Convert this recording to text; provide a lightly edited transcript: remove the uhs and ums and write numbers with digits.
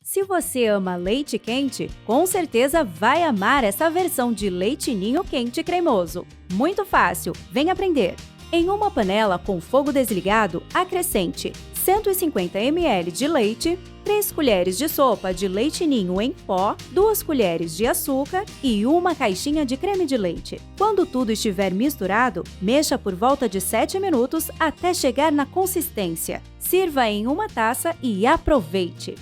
Se você ama leite quente, com certeza vai amar essa versão de leite ninho quente cremoso. Muito fácil, vem aprender! Em uma panela com fogo desligado, acrescente 150 ml de leite, 3 colheres de sopa de leite ninho em pó, 2 colheres de açúcar e uma caixinha de creme de leite. Quando tudo estiver misturado, mexa por volta de 7 minutos até chegar na consistência. Sirva em uma taça e aproveite!